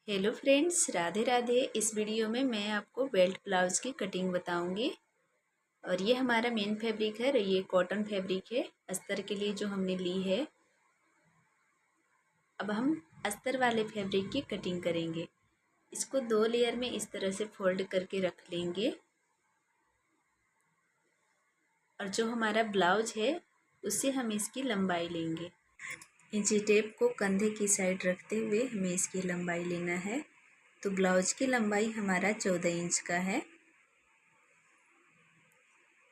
Hello friends, Radhe Radhe. इस video में मैं आपको बेल्ट ब्लाउज़ की कटिंग बताऊंगी। और ये हमारा मेन फैब्रिक है, ये कॉटन फैब्रिक है अस्तर के लिए जो हमने ली है। अब हम अस्तर वाले फैब्रिक की कटिंग करेंगे। इसको 2 लेयर में इस तरह से फोल्ड करके रख लेंगे। और जो हमारा ब्लाउज है उससे हम इसकी लंबाई लेंगे। इंची टेप को कंधे की साइड रखते हुए हमें इसकी लंबाई लेना है। तो ब्लाउज की लंबाई हमारा 14 इंच का है।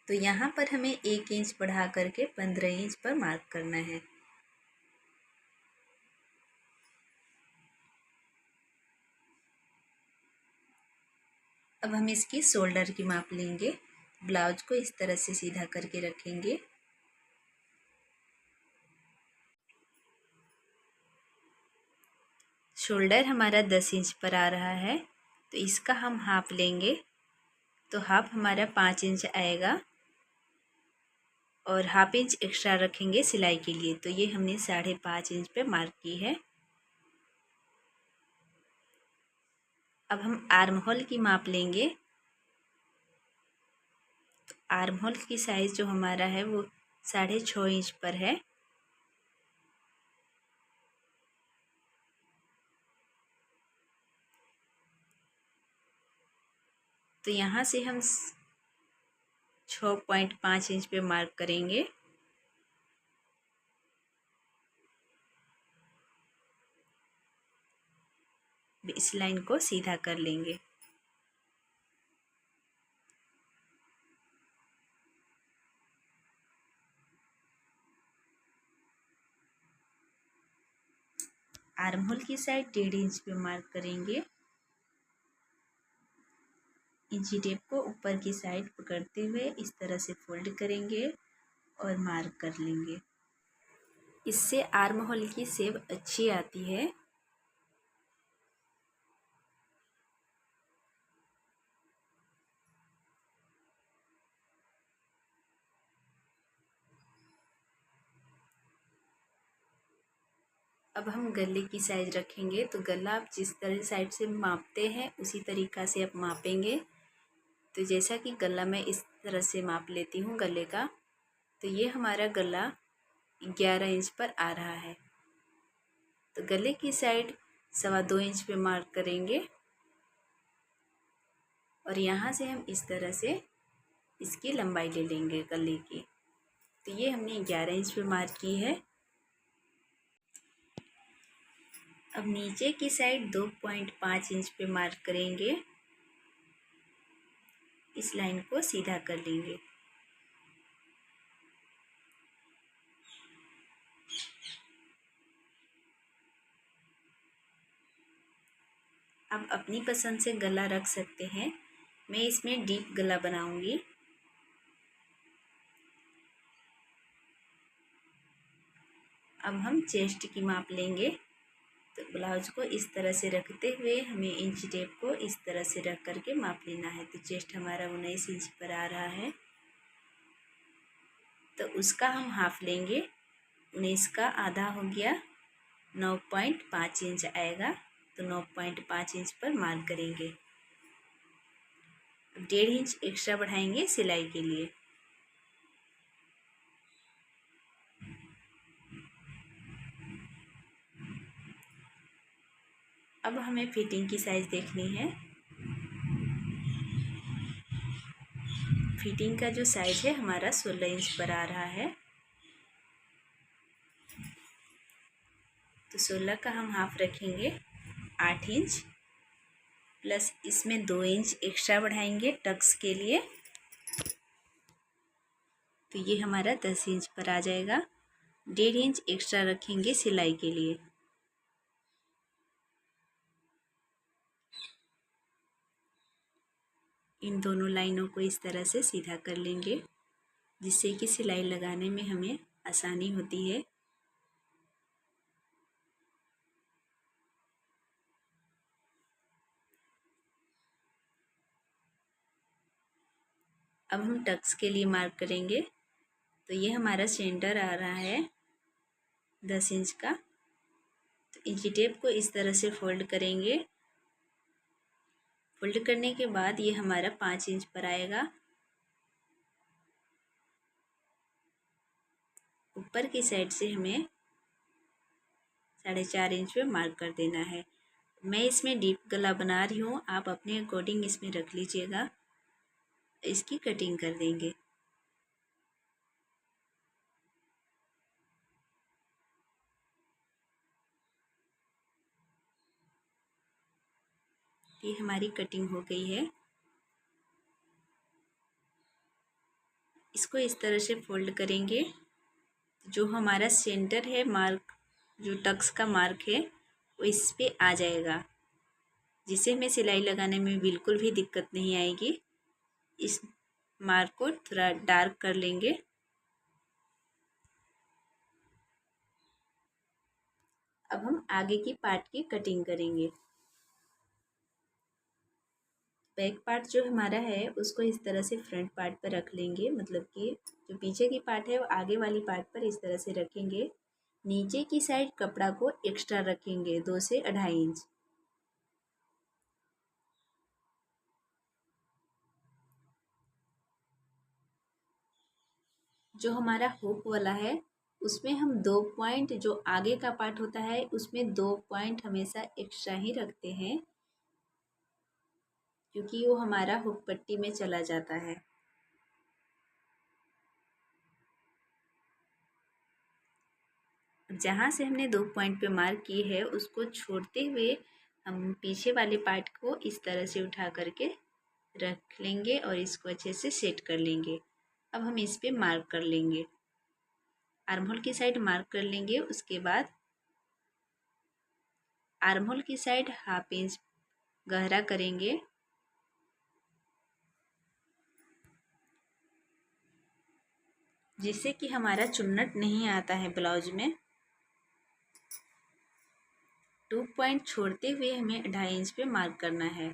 तो यहाँ पर हमें 1 इंच बढ़ा करके 15 इंच पर मार्क करना है। अब हम इसकी शोल्डर की माप लेंगे। ब्लाउज को इस तरह से सीधा करके रखेंगे। शोल्डर हमारा 10 इंच पर आ रहा है, तो इसका हम हाफ लेंगे। तो हाफ हमारा 5 इंच आएगा और हाफ इंच एक्स्ट्रा रखेंगे सिलाई के लिए। तो ये हमने 5.5 इंच पे मार्क की है। अब हम आर्म होल की माप लेंगे। तो आर्म होल की साइज़ जो हमारा है वो 6.5 इंच पर है। तो यहाँ से हम 6.5 इंच पे मार्क करेंगे। इस लाइन को सीधा कर लेंगे। आर्म होल की साइड 1.5 इंच पे मार्क करेंगे। इंची टेप को ऊपर की साइड पकड़ते हुए इस तरह से फोल्ड करेंगे और मार्क कर लेंगे। इससे आर्म होल की शेप अच्छी आती है। अब हम गले की साइज रखेंगे। तो गला आप जिस तरह साइड से मापते हैं उसी तरीक़ा से आप मापेंगे। तो जैसा कि गला मैं इस तरह से माप लेती हूँ गले का। तो ये हमारा गला 11 इंच पर आ रहा है। तो गले की साइड 2.25 इंच पे मार्क करेंगे और यहाँ से हम इस तरह से इसकी लंबाई ले लेंगे गले की। तो ये हमने 11 इंच पे मार्क की है। अब नीचे की साइड 2.5 इंच पे मार्क करेंगे। इस लाइन को सीधा कर लेंगे। आप अपनी पसंद से गला रख सकते हैं। मैं इसमें डीप गला बनाऊंगी। अब हम चेस्ट की माप लेंगे। तो ब्लाउज को इस तरह से रखते हुए हमें इंच टेप को इस तरह से रख करके माप लेना है। तो चेस्ट हमारा 19 इंच पर आ रहा है, तो उसका हम हाफ लेंगे। 19 का आधा हो गया, 9.5 इंच आएगा। तो 9.5 इंच पर मार्क करेंगे। 1.5 इंच एक्स्ट्रा बढ़ाएंगे सिलाई के लिए। अब हमें फिटिंग की साइज़ देखनी है। फिटिंग का जो साइज़ है हमारा 16 इंच पर आ रहा है। तो 16 का हम हाफ रखेंगे 8 इंच, प्लस इसमें 2 इंच एक्स्ट्रा बढ़ाएंगे टक्स के लिए। तो ये हमारा 10 इंच पर आ जाएगा। 1.5 इंच एक्स्ट्रा रखेंगे सिलाई के लिए। इन दोनों लाइनों को इस तरह से सीधा कर लेंगे, जिससे कि सिलाई लगाने में हमें आसानी होती है। अब हम टक्स के लिए मार्क करेंगे। तो ये हमारा सेंटर आ रहा है 10 इंच का। तो इंची टेप को इस तरह से फोल्ड करेंगे फोल्ड करने के बाद ये हमारा 5 इंच पर आएगा। ऊपर की साइड से हमें 4.5 इंच पे मार्क कर देना है। मैं इसमें डीप गला बना रही हूँ, आप अपने अकॉर्डिंग इसमें रख लीजिएगा। इसकी कटिंग कर देंगे। ये हमारी कटिंग हो गई है। इसको इस तरह से फोल्ड करेंगे। जो हमारा सेंटर है मार्क, जो टक्स का मार्क है वो इस पे आ जाएगा, जिससे हमें सिलाई लगाने में बिल्कुल भी दिक्कत नहीं आएगी। इस मार्क को थोड़ा डार्क कर लेंगे। अब हम आगे की पार्ट की कटिंग करेंगे। बैक पार्ट जो हमारा है उसको इस तरह से फ्रंट पार्ट पर रख लेंगे, मतलब कि जो पीछे की पार्ट है वो आगे वाली पार्ट पर इस तरह से रखेंगे। नीचे की साइड कपड़ा को एक्स्ट्रा रखेंगे 2 से 2.5 इंच। जो हमारा हुक वाला है उसमें हम 2 पॉइंट, जो आगे का पार्ट होता है उसमें 2 पॉइंट हमेशा एक्स्ट्रा ही रखते हैं, क्योंकि वो हमारा हुक पट्टी में चला जाता है। जहाँ से हमने 2 पॉइंट पे मार्क की है उसको छोड़ते हुए हम पीछे वाले पार्ट को इस तरह से उठा करके रख लेंगे और इसको अच्छे से सेट कर लेंगे। अब हम इस पे मार्क कर लेंगे, आर्म होल की साइड मार्क कर लेंगे। उसके बाद आर्म होल की साइड 1/2 इंच गहरा करेंगे। जिससे कि हमारा चुन्नट नहीं आता है ब्लाउज में। 2 पॉइंट छोड़ते हुए हमें 2.5 इंच पे मार्क करना है।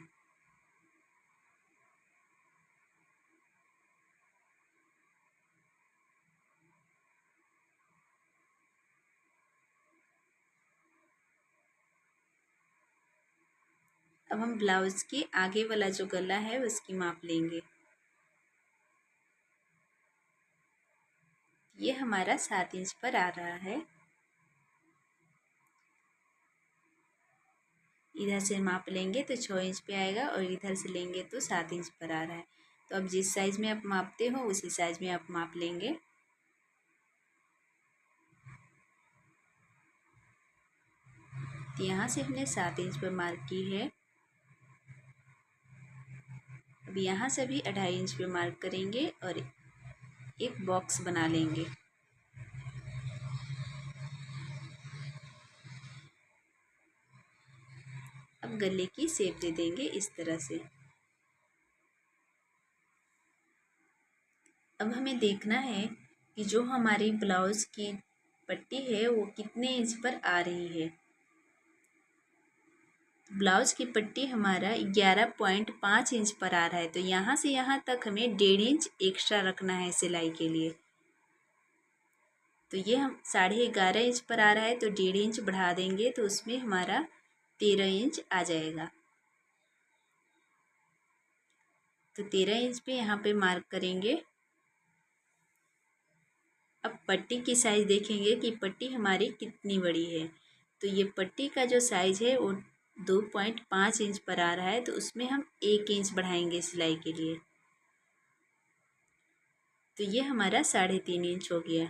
अब हम ब्लाउज की आगे वाला जो गला है उसकी माप लेंगे। ये हमारा 7 इंच पर आ रहा है। इधर से माप लेंगे तो 6 इंच पे आएगा और इधर से लेंगे तो 7 इंच पर आ रहा है। तो अब जिस साइज़ में आप मापते हो उसी साइज़ में आप माप लेंगे। तो यहाँ से हमने 7 इंच पर मार्क की है। अब यहाँ से भी 2.5 इंच पे मार्क करेंगे और एक बॉक्स बना लेंगे। अब गले की शेप दे देंगे इस तरह से। अब हमें देखना है कि जो हमारी ब्लाउज की पट्टी है वो कितने इंच पर आ रही है। ब्लाउज की पट्टी हमारा 11.5 इंच पर आ रहा है, तो यहाँ से यहाँ तक हमें 1.5 इंच एक्स्ट्रा रखना है सिलाई के लिए। तो ये हम 11.5 इंच पर आ रहा है तो 1.5 इंच बढ़ा देंगे तो उसमें हमारा 13 इंच आ जाएगा। तो 13 इंच पे यहाँ पे मार्क करेंगे। अब पट्टी की साइज़ देखेंगे कि पट्टी हमारी कितनी बड़ी है। तो ये पट्टी का जो साइज़ है वो 2.5 इंच पर आ रहा है, तो उसमें हम 1 इंच बढ़ाएंगे सिलाई के लिए। तो ये हमारा 3.5 इंच हो गया।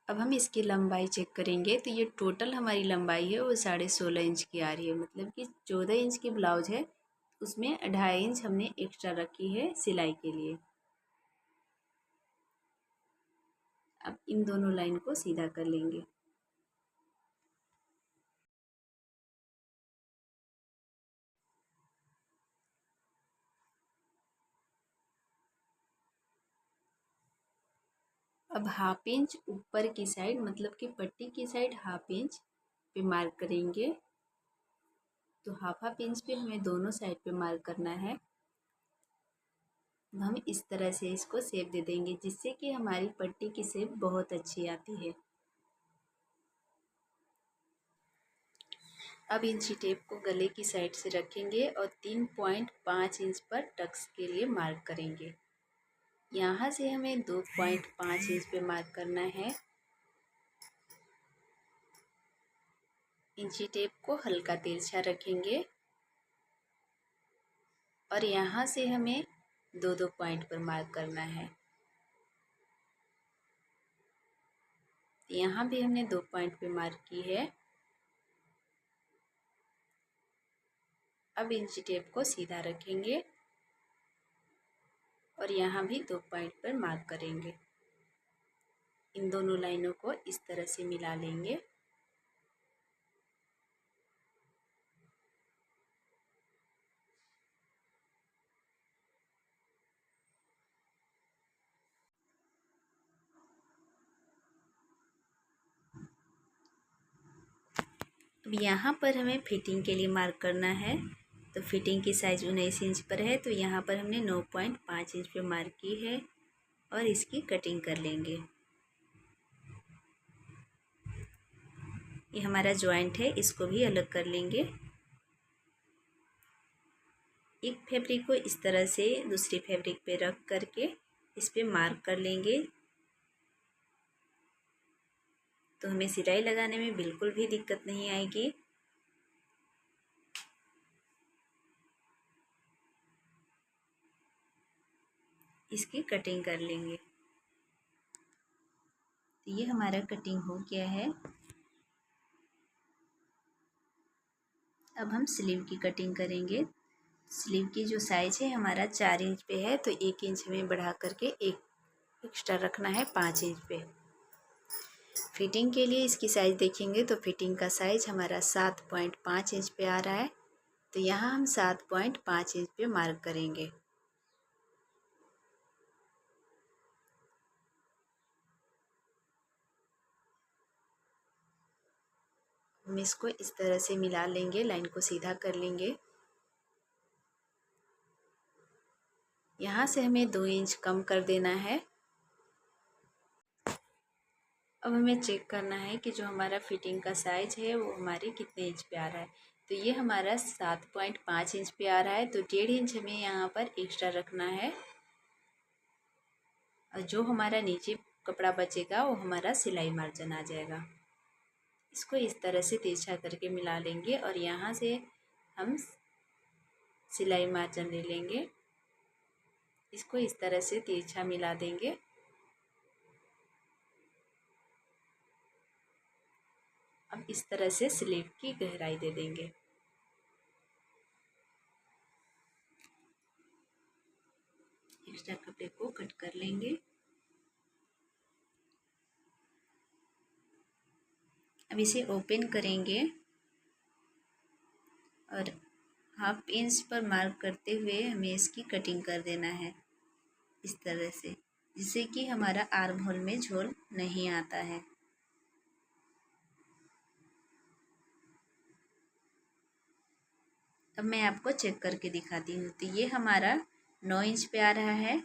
अब हम इसकी लंबाई चेक करेंगे तो ये टोटल हमारी लंबाई है वो 16.5 इंच की आ रही है, मतलब कि 14 इंच की ब्लाउज है, उसमें 2.5 इंच हमने एक्स्ट्रा रखी है सिलाई के लिए। अब इन दोनों लाइन को सीधा कर लेंगे। अब 1/2 इंच ऊपर की साइड, मतलब कि पट्टी की साइड 1/2 इंच पे मार्क करेंगे। तो 1/2 इंच पे हमें दोनों साइड पे मार्क करना है। हम इस तरह से इसको शेप दे देंगे जिससे कि हमारी पट्टी की शेप बहुत अच्छी आती है। अब इंची टेप को गले की साइड से रखेंगे और 3.5 इंच पर टक्स के लिए मार्क करेंगे। यहाँ से हमें 2.5 इंच पे मार्क करना है। इंची टेप को हल्का तिरछा रखेंगे और यहाँ से हमें 2-2 पॉइंट पर मार्क करना है। यहाँ भी हमने 2 पॉइंट पे मार्क की है। अब इंची टेप को सीधा रखेंगे और यहाँ भी 2 पॉइंट पर मार्क करेंगे। इन दोनों लाइनों को इस तरह से मिला लेंगे। अब यहाँ पर हमें फिटिंग के लिए मार्क करना है। तो फिटिंग की साइज़ 19 इंच पर है, तो यहाँ पर हमने 9.5 इंच पे मार्क की है और इसकी कटिंग कर लेंगे। ये हमारा जॉइंट है, इसको भी अलग कर लेंगे। एक फैब्रिक को इस तरह से दूसरी फैब्रिक पे रख करके इस पे मार्क कर लेंगे, तो हमें सिलाई लगाने में बिल्कुल भी दिक्कत नहीं आएगी। इसकी कटिंग कर लेंगे। तो ये हमारा कटिंग हो गया है। अब हम स्लीव की कटिंग करेंगे। स्लीव की जो साइज़ है हमारा 4 इंच पे है, तो 1 इंच में बढ़ा करके एक एक्स्ट्रा रखना है 5 इंच पे। फिटिंग के लिए इसकी साइज़ देखेंगे तो फिटिंग का साइज़ हमारा 7.5 इंच पे आ रहा है, तो यहाँ हम 7.5 इंच पे मार्क करेंगे। हम इसको इस तरह से मिला लेंगे, लाइन को सीधा कर लेंगे। यहाँ से हमें 2 इंच कम कर देना है। अब हमें चेक करना है कि जो हमारा फिटिंग का साइज़ है वो हमारे कितने इंच पे आ रहा है। तो ये हमारा 7.5 इंच पे आ रहा है, तो 1.5 इंच हमें यहाँ पर एक्स्ट्रा रखना है और जो हमारा नीचे कपड़ा बचेगा वो हमारा सिलाई मार्जिन आ जाएगा। इसको इस तरह से तिरछा करके मिला लेंगे और यहाँ से हम सिलाई मार्जिन ले लेंगे। इसको इस तरह से तिरछा मिला देंगे। अब इस तरह से स्लीव की गहराई दे देंगे। एक्स्ट्रा कपड़े को कट कर लेंगे। अब इसे ओपन करेंगे और 1/2 इंच पर मार्क करते हुए हमें इसकी कटिंग कर देना है इस तरह से, जिससे कि हमारा आर्म होल में झोल नहीं आता है। अब मैं आपको चेक करके दिखाती हूँ। तो ये हमारा 9 इंच पे आ रहा है।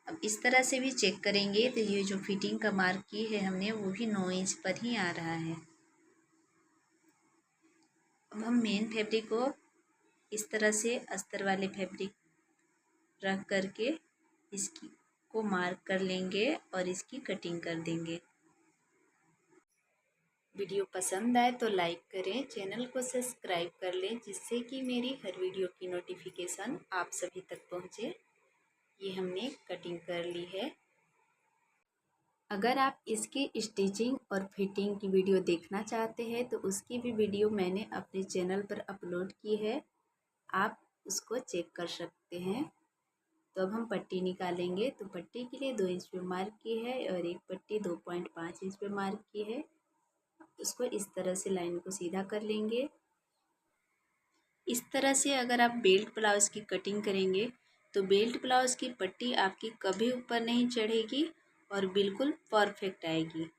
अब इस तरह से भी चेक करेंगे तो ये जो फिटिंग का मार्क की है हमने वो भी 9 इंच पर ही आ रहा है। अब हम मेन फैब्रिक को इस तरह से अस्तर वाले फैब्रिक रख करके इसकी को मार्क कर लेंगे और इसकी कटिंग कर देंगे। वीडियो पसंद आए तो लाइक करें, चैनल को सब्सक्राइब कर लें, जिससे कि मेरी हर वीडियो की नोटिफिकेशन आप सभी तक पहुंचे। ये हमने कटिंग कर ली है। अगर आप इसकी स्टिचिंग और फिटिंग की वीडियो देखना चाहते हैं तो उसकी भी वीडियो मैंने अपने चैनल पर अपलोड की है, आप उसको चेक कर सकते हैं। तो अब हम पट्टी निकालेंगे। तो पट्टी के लिए 2 इंच पे मार्क की है और एक पट्टी 2.5 इंच पे मार्क की है। उसको इस तरह से लाइन को सीधा कर लेंगे। इस तरह से अगर आप बेल्ट ब्लाउज़ की कटिंग करेंगे तो बेल्ट ब्लाउज़ की पट्टी आपकी कभी ऊपर नहीं चढ़ेगी और बिल्कुल परफेक्ट आएगी।